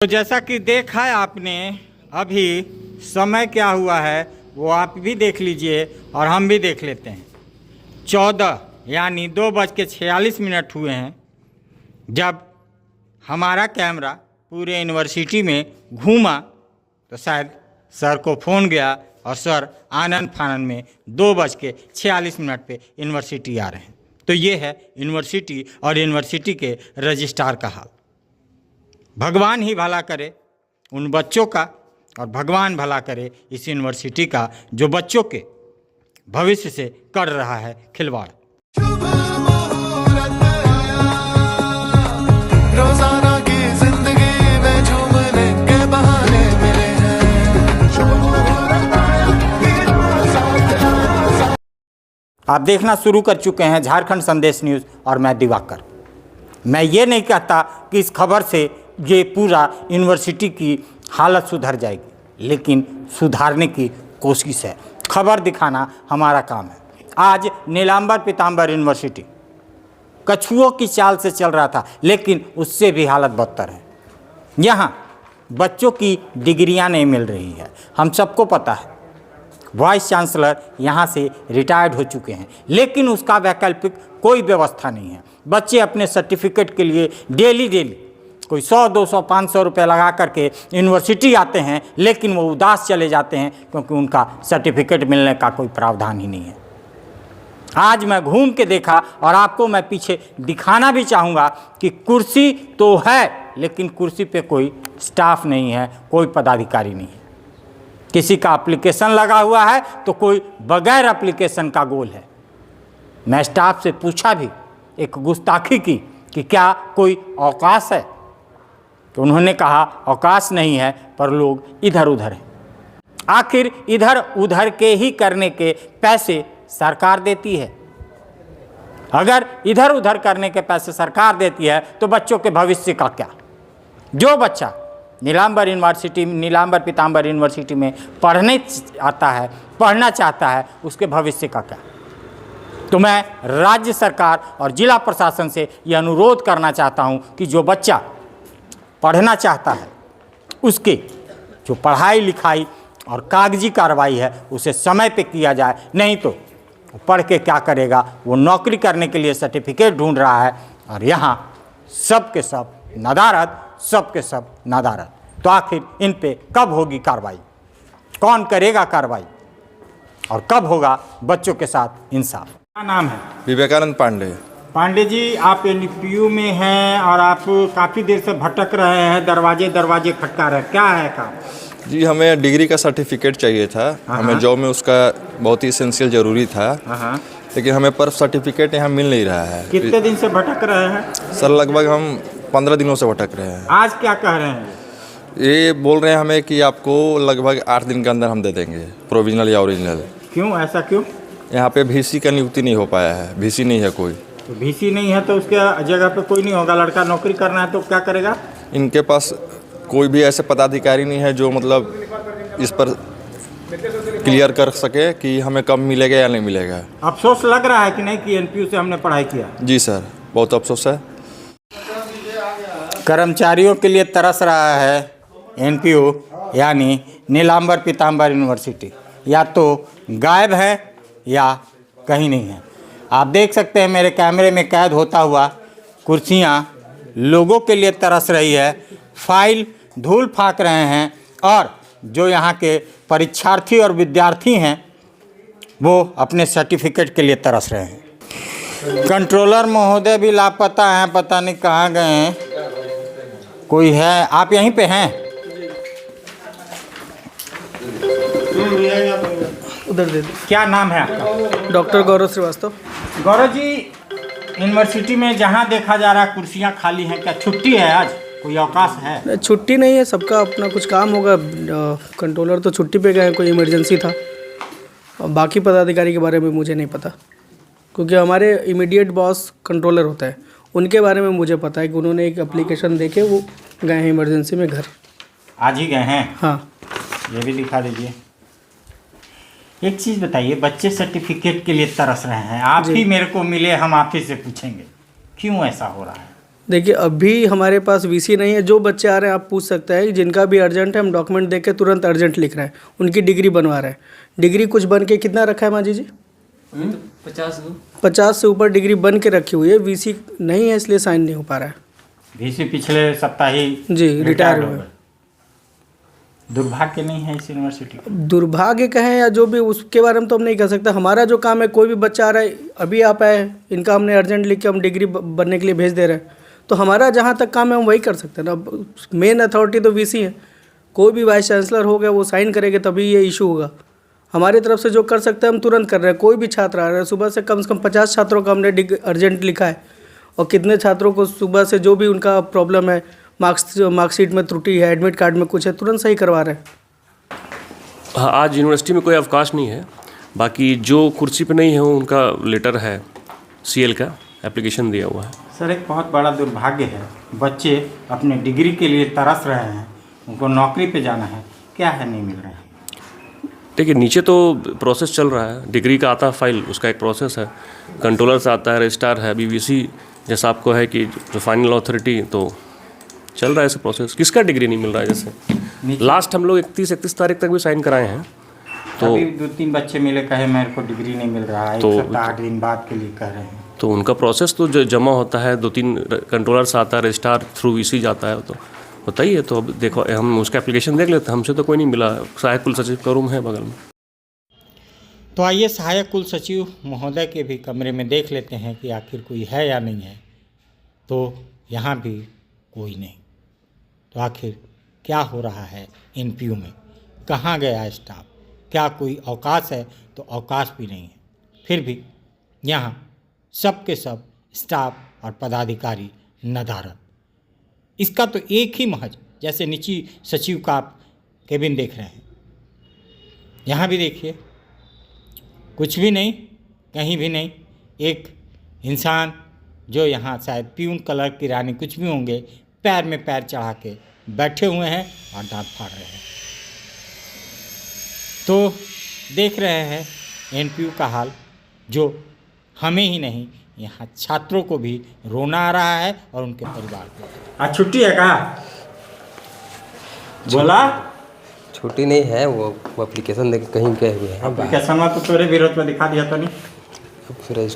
तो जैसा कि देखा है आपने, अभी समय क्या हुआ है वो आप भी देख लीजिए और हम भी देख लेते हैं। 14 यानी 2:46 हुए हैं जब हमारा कैमरा पूरे यूनिवर्सिटी में घूमा तो शायद सर को फ़ोन गया और सर आनन फानन में 2:46 पे यूनिवर्सिटी आ रहे हैं। तो ये है यूनिवर्सिटी और यूनिवर्सिटी के रजिस्ट्रार का हाल। भगवान ही भला करे उन बच्चों का और भगवान भला करे इस यूनिवर्सिटी का जो बच्चों के भविष्य से कर रहा है खिलवाड़। रोजाना की जिंदगी में झूमने के बहाने मिले हैं। आप देखना शुरू कर चुके हैं झारखंड संदेश न्यूज़ और मैं दिवाकर। मैं ये नहीं कहता कि इस खबर से ये पूरा यूनिवर्सिटी की हालत सुधर जाएगी, लेकिन सुधारने की कोशिश है। खबर दिखाना हमारा काम है। आज नीलांबर पीतांबर यूनिवर्सिटी कछुओं की चाल से चल रहा था, लेकिन उससे भी हालत बदतर है। यहाँ बच्चों की डिग्रियाँ नहीं मिल रही है। हम सबको पता है वाइस चांसलर यहाँ से रिटायर्ड हो चुके हैं, लेकिन उसका वैकल्पिक कोई व्यवस्था नहीं है। बच्चे अपने सर्टिफिकेट के लिए डेली कोई 100, 200, 500 रुपये लगा करके यूनिवर्सिटी आते हैं, लेकिन वो उदास चले जाते हैं क्योंकि उनका सर्टिफिकेट मिलने का कोई प्रावधान ही नहीं है। आज मैं घूम के देखा और आपको मैं पीछे दिखाना भी चाहूँगा कि कुर्सी तो है, लेकिन कुर्सी पे कोई स्टाफ नहीं है, कोई पदाधिकारी नहीं है। किसी का एप्लीकेशन लगा हुआ है तो कोई बगैर एप्लीकेशन का गोल है। मैं स्टाफ से पूछा भी, एक गुस्ताखी की कि क्या कोई अवकाश है, तो उन्होंने कहा अवकाश नहीं है, पर लोग इधर उधर हैं। आखिर इधर उधर के ही करने के पैसे सरकार देती है। अगर इधर उधर करने के पैसे सरकार देती है तो बच्चों के भविष्य का क्या? जो बच्चा नीलांबर पीतांबर यूनिवर्सिटी में पढ़ना चाहता है, उसके भविष्य का क्या? तो मैं राज्य सरकार और जिला प्रशासन से यह अनुरोध करना चाहता हूं कि जो बच्चा पढ़ना चाहता है उसके जो पढ़ाई लिखाई और कागजी कार्रवाई है उसे समय पे किया जाए। नहीं तो पढ़ के क्या करेगा? वो नौकरी करने के लिए सर्टिफिकेट ढूंढ रहा है और यहाँ सब के सब नदारद। तो आखिर इन पे कब होगी कार्रवाई? कौन करेगा कार्रवाई? और कब होगा बच्चों के साथ इंसाफ? क्या नाम है? विवेकानंद पांडे। पांडे जी, आप एनपीयू में हैं और आप काफ़ी देर से भटक रहे हैं, दरवाजे खटका रहे हैं, क्या है काम? जी, हमें डिग्री का सर्टिफिकेट चाहिए था। हमें जॉब में उसका बहुत ही एसेंशियल ज़रूरी था, लेकिन हमें पर सर्टिफिकेट यहाँ मिल नहीं रहा है। कितने दिन से भटक रहे हैं? सर, लगभग हम 15 दिनों से भटक रहे हैं। आज क्या कह रहे हैं? ये बोल रहे हैं हमें कि आपको लगभग 8 दिन के अंदर हम दे देंगे, प्रोविजनल या ओरिजिनल। क्यों, ऐसा क्यों? यहाँ पे VC का नियुक्ति नहीं हो पाया है। VC नहीं है कोई। तो VC नहीं है तो उसके जगह पे कोई नहीं होगा। लड़का नौकरी करना है तो क्या करेगा? इनके पास कोई भी ऐसे पदाधिकारी नहीं है जो मतलब इस पर क्लियर कर सके कि हमें कब मिलेगा या नहीं मिलेगा। अफसोस लग रहा है कि नहीं कि एनपीयू से हमने पढ़ाई किया? जी सर, बहुत अफसोस है। कर्मचारियों के लिए तरस रहा है एनपीयू यानी नीलांबर पीतांबर यूनिवर्सिटी। या तो गायब है या कहीं नहीं है। आप देख सकते हैं मेरे कैमरे में कैद होता हुआ कुर्सियां लोगों के लिए तरस रही है, फाइल धूल फाँक रहे हैं, और जो यहाँ के परीक्षार्थी और विद्यार्थी हैं वो अपने सर्टिफिकेट के लिए तरस रहे हैं। कंट्रोलर महोदय भी लापता हैं, पता नहीं कहाँ गए हैं। कोई है? आप यहीं पे हैं? उधर दे दो। क्या नाम है आपका? डॉक्टर गौरव श्रीवास्तव। गौरव जी, यूनिवर्सिटी में जहाँ देखा जा रहा है कुर्सियाँ खाली हैं, क्या छुट्टी है आज? कोई अवकाश है? छुट्टी नहीं है, सबका अपना कुछ काम होगा। कंट्रोलर तो छुट्टी पे गए, कोई इमरजेंसी था। और बाकी पदाधिकारी के बारे में मुझे नहीं पता, क्योंकि हमारे इमीडिएट बॉस कंट्रोलर होता है। उनके बारे में मुझे पता है कि उन्होंने एक एप्लीकेशन देके वो गए हैं इमरजेंसी में घर। आज ही गए हैं? हाँ। ये भी दिखा दीजिए। एक चीज़ बताइए, बच्चे सर्टिफिकेट के लिए तरस रहे हैं, आप ही मेरे को मिले, हम आप ही से पूछेंगे क्यों ऐसा हो रहा है? देखिए अभी हमारे पास वीसी नहीं है। जो बच्चे आ रहे हैं आप पूछ सकते हैं, जिनका भी अर्जेंट है हम डॉक्यूमेंट देख के तुरंत अर्जेंट लिख रहे हैं, उनकी डिग्री बनवा रहे हैं। डिग्री कुछ बन के कितना रखा है मांझी जी? 50 से ऊपर डिग्री बन के रखी हुई है। वीसी नहीं है इसलिए साइन नहीं हो पा रहा है। वीसी पिछले सप्ताह ही जी रिटायर हुए। दुर्भाग्य नहीं है इस यूनिवर्सिटी का? दुर्भाग्य कहें या जो भी, उसके बारे में तो हम नहीं कह सकते। हमारा जो काम है, कोई भी बच्चा आ रहा है, अभी आप आए, इनका हमने अर्जेंट लिख के हम डिग्री बनने के लिए भेज दे रहे हैं, तो हमारा जहाँ तक काम है हम वही कर सकते हैं ना। मेन अथॉरिटी तो वीसी है। कोई भी वाइस चांसलर हो गया वो साइन करेंगे तभी ये इशू होगा। हमारी तरफ से जो कर सकते हैं हम तुरंत कर रहे हैं। कोई भी छात्र आ रहा है, सुबह से कम 50 छात्रों का हमने अर्जेंट लिखा है, और कितने छात्रों को सुबह से जो भी उनका प्रॉब्लम है, मार्कशीट में त्रुटि है, एडमिट कार्ड में कुछ है, तुरंत सही करवा रहे हैं। हाँ, आज यूनिवर्सिटी में कोई अवकाश नहीं है। बाकी जो कुर्सी पे नहीं है उनका लेटर है, सीएल का एप्लीकेशन दिया हुआ है। सर एक बहुत बड़ा दुर्भाग्य है, बच्चे अपने डिग्री के लिए तरस रहे हैं, उनको नौकरी पे जाना है, क्या है नहीं मिल रहा है? देखिए नीचे तो प्रोसेस चल रहा है, डिग्री का आता है फाइल, उसका एक प्रोसेस है, कंट्रोलर से आता है, रजिस्ट्रार है, बीवीसी जैसा आपको है कि जो फाइनल अथॉरिटी, तो चल रहा है ऐसा प्रोसेस। किसका डिग्री नहीं मिल रहा है? जैसे लास्ट हम लोग 31 तारीख तक भी साइन कराए हैं, तो 2-3 बच्चे मिले, कहे मेरे को डिग्री नहीं मिल रहा है, तो 1 सप्ताह 8 दिन बाद के लिए कह रहे हैं। तो उनका प्रोसेस तो जो जमा होता है, 2-3 कंट्रोलर से आता है, रजिस्ट्रार थ्रू वीसी जाता है, तो होता ही है। तो अब देखो हम उसका एप्लीकेशन देख लेते हैं, हमसे तो कोई नहीं मिला। सहायक कुल सचिव का रूम है बगल में। तो आइए सहायक कुल सचिव महोदय के भी कमरे में देख लेते हैं कि आखिर कोई है या नहीं है। तो यहाँ भी कोई नहीं। तो आखिर क्या हो रहा है एनपीयू में? कहाँ गया स्टाफ? क्या कोई अवकाश है? तो अवकाश भी नहीं है। फिर भी यहाँ सब के सब स्टाफ और पदाधिकारी नदारद। इसका तो एक ही महज, जैसे नीची सचिव का आप केबिन देख रहे हैं, यहाँ भी देखिए कुछ भी नहीं, कहीं भी नहीं। एक इंसान जो यहाँ शायद प्यून कलर की रानी कुछ भी होंगे, पैर में पैर चढ़ा के बैठे हुए हैं और दांत फाड़ रहे हैं। तो देख रहे हैं एनपीयू का हाल, जो हमें ही नहीं यहाँ छात्रों को भी रोना आ रहा है और उनके परिवार को। आज छुट्टी है का? बोला छुट्टी नहीं है, वो एप्लीकेशन देके कहीं गए हुए हैं। एप्लीकेशन में तो तेरे विरोध में दिखा दिया तो नहीं। फिर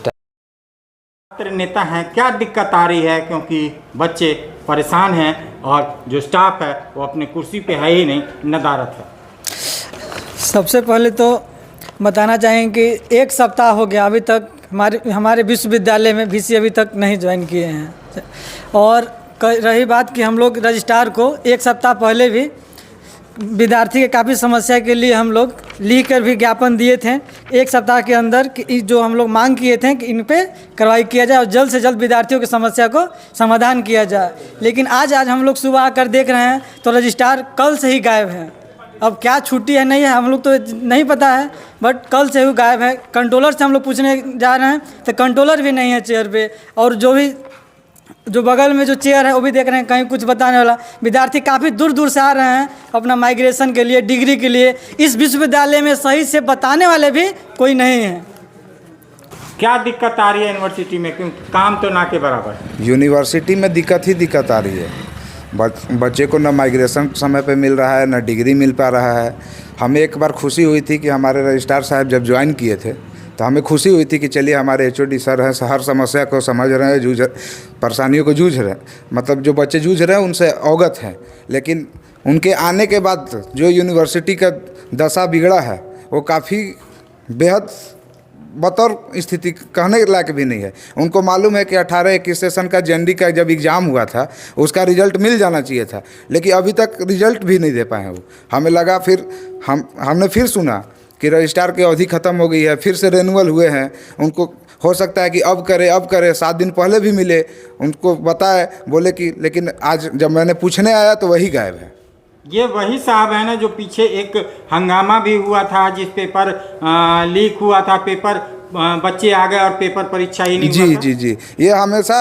तेरे नेता हैं, क्या दिक्कत आ रही है? क्योंकि बच्चे परेशान हैं और जो स्टाफ है वो अपने कुर्सी पे है ही नहीं, नदारत है। सबसे पहले तो बताना चाहेंगे कि 1 सप्ताह हो गया अभी तक हमारे विश्वविद्यालय में वीसी अभी तक नहीं ज्वाइन किए हैं। और रही बात कि हम लोग रजिस्ट्रार को 1 सप्ताह पहले भी विद्यार्थी के काफ़ी समस्या के लिए हम लोग लिख कर भी ज्ञापन दिए थे 1 सप्ताह के अंदर कि जो हम लोग मांग किए थे कि इन पे कार्रवाई किया जाए और जल्द से जल्द विद्यार्थियों की समस्या को समाधान किया जाए। लेकिन आज हम लोग सुबह आकर देख रहे हैं तो रजिस्ट्रार कल से ही गायब है। अब क्या छुट्टी है नहीं है हम लोग तो नहीं पता है, बट कल से ही गायब है। कंट्रोलर से हम लोग पूछने जा रहे हैं तो कंट्रोलर भी नहीं है चेयर पे, और जो बगल में जो चेयर है वो भी देख रहे हैं कहीं कुछ बताने वाला। विद्यार्थी काफ़ी दूर दूर से आ रहे हैं अपना माइग्रेशन के लिए, डिग्री के लिए। इस विश्वविद्यालय में सही से बताने वाले भी कोई नहीं है। क्या दिक्कत आ रही है यूनिवर्सिटी में? क्योंकि काम तो ना के बराबर है। यूनिवर्सिटी में दिक्कत आ रही है। बच्चे को ना माइग्रेशन समय पे मिल रहा है, ना डिग्री मिल पा रहा है। हमें एक बार खुशी हुई थी कि हमारे रजिस्ट्रार साहब जब ज्वाइन किए थे तो हमें खुशी हुई थी कि चलिए हमारे एचओडी सर हैं, हर समस्या को समझ रहे हैं, परेशानियों को जूझ रहे हैं, मतलब जो बच्चे जूझ रहे हैं उनसे अवगत हैं। लेकिन उनके आने के बाद जो यूनिवर्सिटी का दशा बिगड़ा है वो काफ़ी बेहद बतौर स्थिति कहने लायक भी नहीं है। उनको मालूम है कि 18-21 सेशन का जेएनडी का जब एग्ज़ाम हुआ था उसका रिजल्ट मिल जाना चाहिए था, लेकिन अभी तक रिजल्ट भी नहीं दे पाए हैं वो। हमें लगा, फिर हमने फिर सुना कि रजिस्ट्रार की अवधि ख़त्म हो गई है, फिर से रेनुअल हुए हैं। उनको हो सकता है कि अब करे 7 दिन पहले भी मिले, उनको बताए, बोले कि, लेकिन आज जब मैंने पूछने आया तो वही गायब है। ये वही साहब है ना जो पीछे एक हंगामा भी हुआ था, जिस पेपर लीक हुआ था, पेपर बच्चे आ गए और पेपर परीक्षा ही नहीं हुआ था। जी, ये हमेशा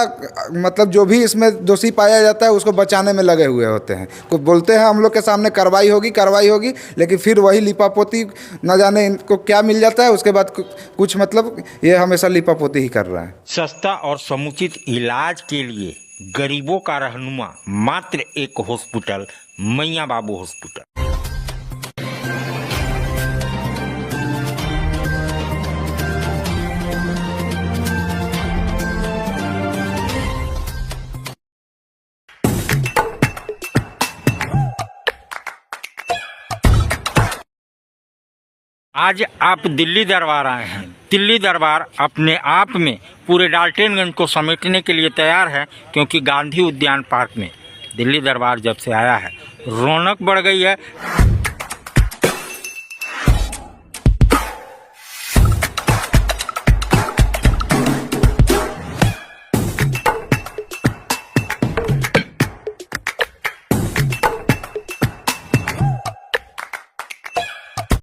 मतलब जो भी इसमें दोषी पाया जाता है उसको बचाने में लगे हुए होते हैं। कुछ बोलते हैं हम लोग के सामने कार्रवाई होगी, लेकिन फिर वही लिपापोती, न जाने इनको क्या मिल जाता है उसके बाद कुछ, मतलब ये हमेशा लिपापोती ही कर रहा है। सस्ता और समुचित इलाज के लिए गरीबों का रहनुमा मात्र एक हॉस्पिटल, मैया बाबू हॉस्पिटल। आज आप दिल्ली दरबार आए हैं। दिल्ली दरबार अपने आप में पूरे डाल्टनगंज को समेटने के लिए तैयार है, क्योंकि गांधी उद्यान पार्क में दिल्ली दरबार जब से आया है रौनक बढ़ गई है।